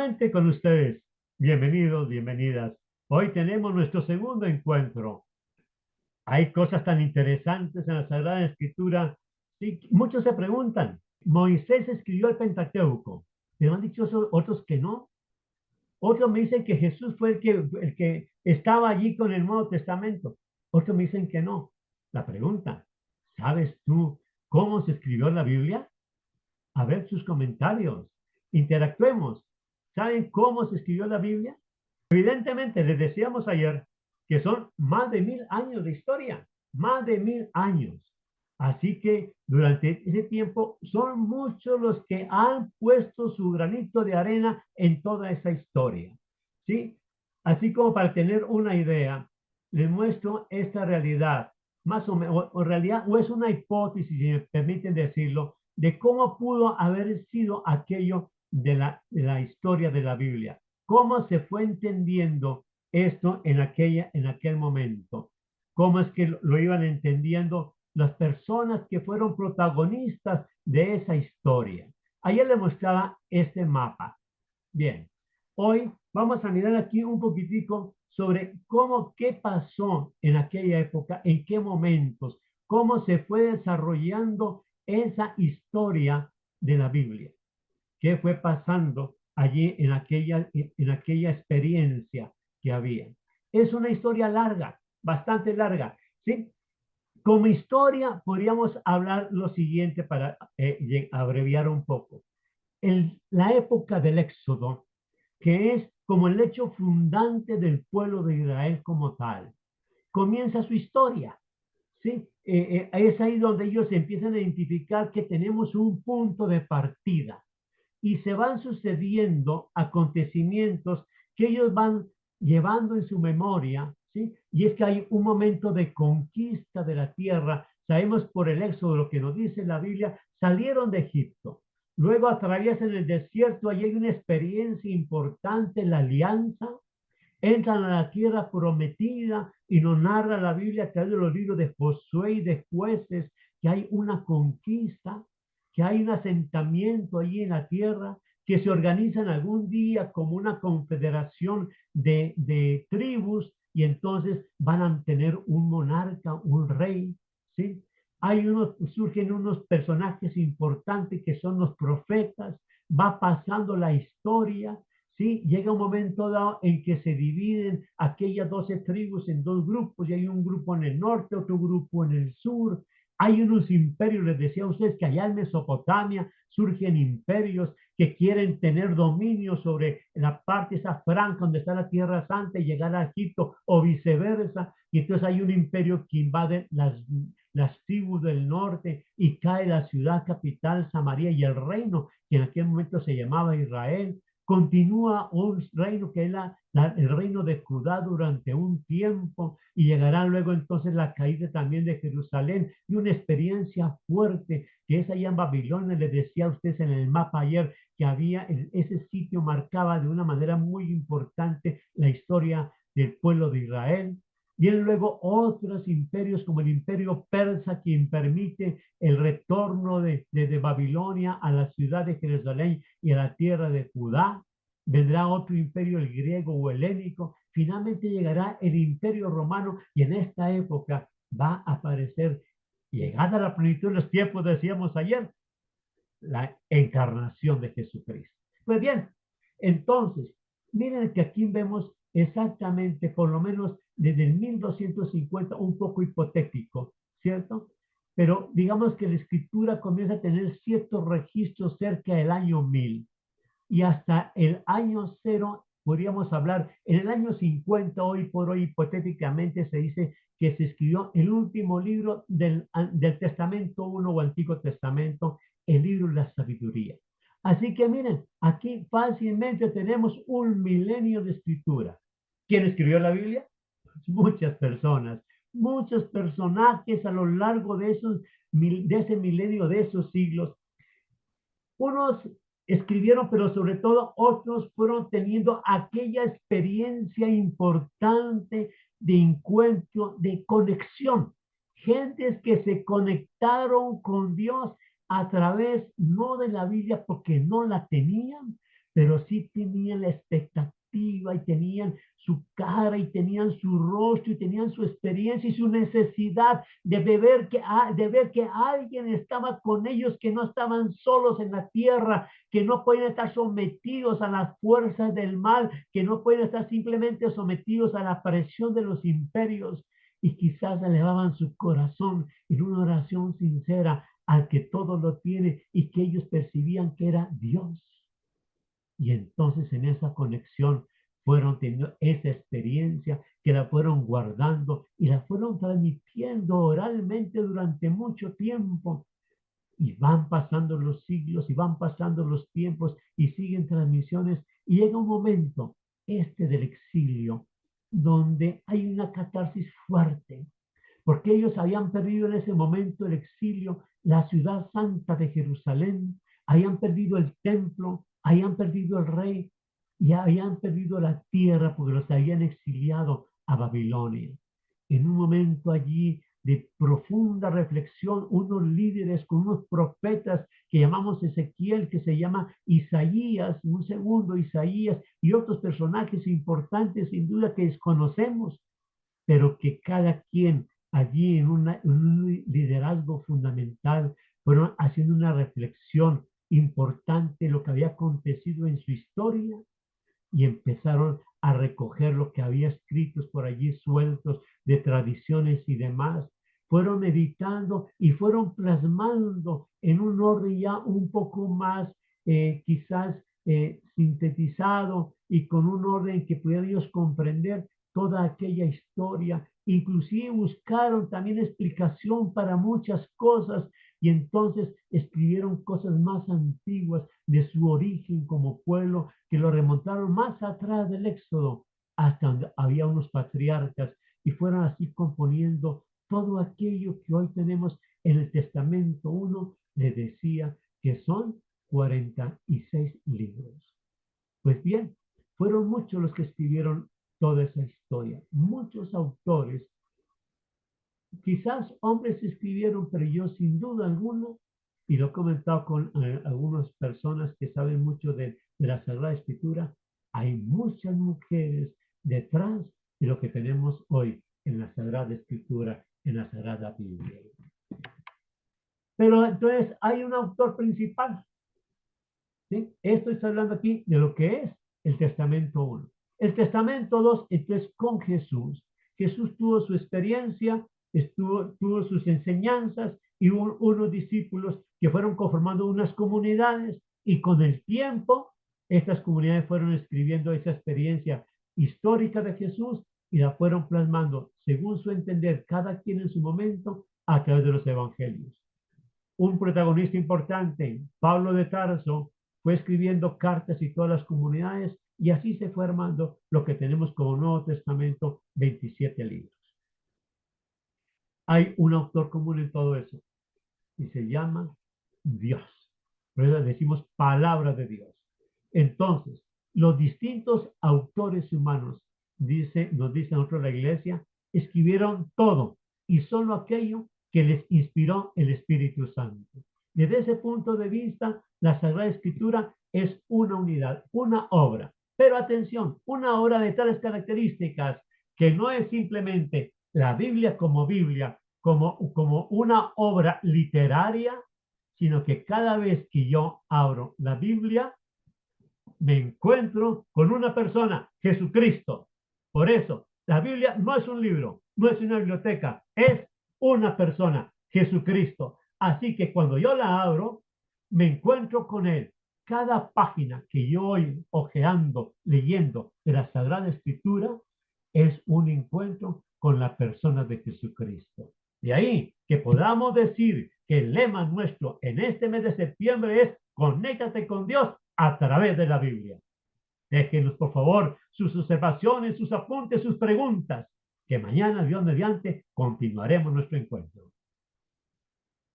Nuevamente con ustedes. Bienvenidos, bienvenidas. Hoy tenemos nuestro segundo encuentro. Hay cosas tan interesantes en la Sagrada Escritura. Sí, muchos se preguntan, Moisés escribió el Pentateuco, pero han dicho otros que no. Otros me dicen que Jesús fue el que estaba allí con el Nuevo Testamento. Otros me dicen que no. La pregunta, ¿sabes tú cómo se escribió la Biblia? A ver sus comentarios. Interactuemos. ¿Saben cómo se escribió la Biblia? Evidentemente, les decíamos ayer que son más de 1000 años de historia, más de 1000 años. Así que durante ese tiempo son muchos los que han puesto su granito de arena en toda esa historia. ¿Sí? Así como para tener una idea, les muestro esta realidad, más o menos, o en realidad, o es una hipótesis, si me permiten decirlo, de cómo pudo haber sido aquello de la historia de la Biblia. Cómo se fue entendiendo esto en aquel momento. Cómo es que lo iban entendiendo las personas que fueron protagonistas de esa historia. Ayer le mostraba este mapa. Bien, hoy vamos a mirar aquí un poquitico sobre qué pasó en aquella época, en qué momentos, cómo se fue desarrollando esa historia de la Biblia, qué fue pasando allí en aquella experiencia que había. Es una historia larga, bastante larga, ¿sí? Como historia podríamos hablar lo siguiente para abreviar un poco. La época del Éxodo, que es como el hecho fundante del pueblo de Israel como tal, comienza su historia, ¿sí? Es ahí donde ellos empiezan a identificar que tenemos un punto de partida y se van sucediendo acontecimientos que ellos van llevando en su memoria, ¿sí? Y es que hay un momento de conquista de la tierra. Sabemos por el Éxodo, lo que nos dice la Biblia, salieron de Egipto. Luego atraviesan el desierto, allí hay una experiencia importante, la alianza, entran a la tierra prometida y nos narra la Biblia a través de los libros de Josué y de Jueces, que hay una conquista, que hay un asentamiento allí en la tierra, que se organizan algún día como una confederación de tribus y entonces van a tener un monarca, un rey, ¿sí? Surgen unos personajes importantes que son los profetas, va pasando la historia. Sí, llega un momento dado en que se dividen aquellas 12 tribus en dos grupos, y hay un grupo en el norte, otro grupo en el sur. Hay unos imperios, les decía a ustedes que allá en Mesopotamia surgen imperios que quieren tener dominio sobre la parte esa franca donde está la Tierra Santa y llegar a Egipto o viceversa. Y entonces hay un imperio que invade las tribus del norte y cae la ciudad capital Samaria y el reino que en aquel momento se llamaba Israel. Continúa un reino que es el reino de Judá durante un tiempo y llegará luego entonces la caída también de Jerusalén y una experiencia fuerte que es allá en Babilonia. Les decía a ustedes en el mapa ayer que había, ese sitio marcaba de una manera muy importante la historia del pueblo de Israel. Vienen luego otros imperios como el imperio persa, quien permite el retorno de Babilonia a la ciudad de Jerusalén y a la tierra de Judá. Vendrá otro imperio, el griego o helénico. Finalmente llegará el imperio romano y en esta época va a aparecer, llegada a la plenitud de los tiempos, decíamos ayer, la encarnación de Jesucristo. Pues bien, entonces, miren que aquí vemos exactamente, por lo menos desde el 1250, un poco hipotético, ¿cierto? Pero digamos que la escritura comienza a tener ciertos registros cerca del año 1000 y hasta el año 0, podríamos hablar, en el año 50, hoy por hoy, hipotéticamente se dice que se escribió el último libro del Testamento 1 o Antiguo Testamento, el libro de la sabiduría. Así que miren, aquí fácilmente tenemos un milenio de escritura. ¿Quién escribió la Biblia? Muchas personas, muchos personajes a lo largo de ese milenio, de esos siglos. Unos escribieron, pero sobre todo otros fueron teniendo aquella experiencia importante de encuentro, de conexión. Gentes que se conectaron con Dios a través no de la Biblia porque no la tenían, pero sí tenían la expectativa y tenían su cara y tenían su rostro y tenían su experiencia y su necesidad de ver que alguien estaba con ellos, que no estaban solos en la tierra, que no pueden estar sometidos a las fuerzas del mal, que no pueden estar simplemente sometidos a la presión de los imperios. Y quizás elevaban su corazón en una oración sincera al que todo lo tiene y que ellos percibían que era Dios. Y entonces en esa conexión fueron teniendo esa experiencia que la fueron guardando y la fueron transmitiendo oralmente durante mucho tiempo. Y van pasando los siglos y van pasando los tiempos y siguen transmisiones. Y llega un momento, este del exilio, donde hay una catarsis fuerte, porque ellos habían perdido en ese momento el exilio, la ciudad santa de Jerusalén, habían perdido el templo, habían perdido el rey y habían perdido la tierra porque los habían exiliado a Babilonia. En un momento allí de profunda reflexión, unos líderes con unos profetas que llamamos Ezequiel, que se llama Isaías, un segundo Isaías, y otros personajes importantes sin duda que desconocemos, pero que cada quien allí en un liderazgo fundamental fueron haciendo una reflexión importante de lo que había acontecido en su historia y empezaron a recoger lo que había escritos por allí sueltos de tradiciones y demás. Fueron meditando y fueron plasmando en un orden ya un poco más quizás sintetizado y con un orden que pudieran ellos comprender toda aquella historia. Inclusive buscaron también explicación para muchas cosas y entonces escribieron cosas más antiguas de su origen como pueblo, que lo remontaron más atrás del Éxodo, hasta donde había unos patriarcas, y fueron así componiendo todo aquello que hoy tenemos en el Testamento. Uno le decía que son 46 libros. Pues bien, fueron muchos los que escribieron toda esa historia, muchos autores. Quizás hombres escribieron, pero yo sin duda alguna, y lo he comentado con algunas personas que saben mucho de la Sagrada Escritura, hay muchas mujeres detrás de lo que tenemos hoy en la Sagrada Escritura, en la Sagrada Biblia. Pero entonces hay un autor principal, ¿sí? Esto está hablando aquí de lo que es el Testamento 1. El Testamento 2, entonces con Jesús. Jesús tuvo su experiencia, tuvo sus enseñanzas y hubo unos discípulos que fueron conformando unas comunidades y con el tiempo estas comunidades fueron escribiendo esa experiencia histórica de Jesús y la fueron plasmando según su entender cada quien en su momento a través de los evangelios. Un protagonista importante, Pablo de Tarso, fue escribiendo cartas y todas las comunidades y así se fue armando lo que tenemos como Nuevo Testamento, 27 libros. Hay un autor común en todo eso y se llama Dios. Por eso decimos palabra de Dios. Entonces, los distintos autores humanos, nos dice nosotros la iglesia, escribieron todo y solo aquello que les inspiró el Espíritu Santo. Desde ese punto de vista, la Sagrada Escritura es una unidad, una obra. Pero atención, una obra de tales características que no es simplemente la Biblia, como una obra literaria, sino que cada vez que yo abro la Biblia, me encuentro con una persona, Jesucristo. Por eso, la Biblia no es un libro, no es una biblioteca, es una persona, Jesucristo. Así que cuando yo la abro, me encuentro con Él. Cada página que yo voy hojeando, leyendo de la Sagrada Escritura, es un encuentro con la persona de Jesucristo. De ahí que podamos decir que el lema nuestro en este mes de septiembre es conéctate con Dios a través de la Biblia. Déjenos, por favor, sus observaciones, sus apuntes, sus preguntas, que mañana, Dios mediante, continuaremos nuestro encuentro.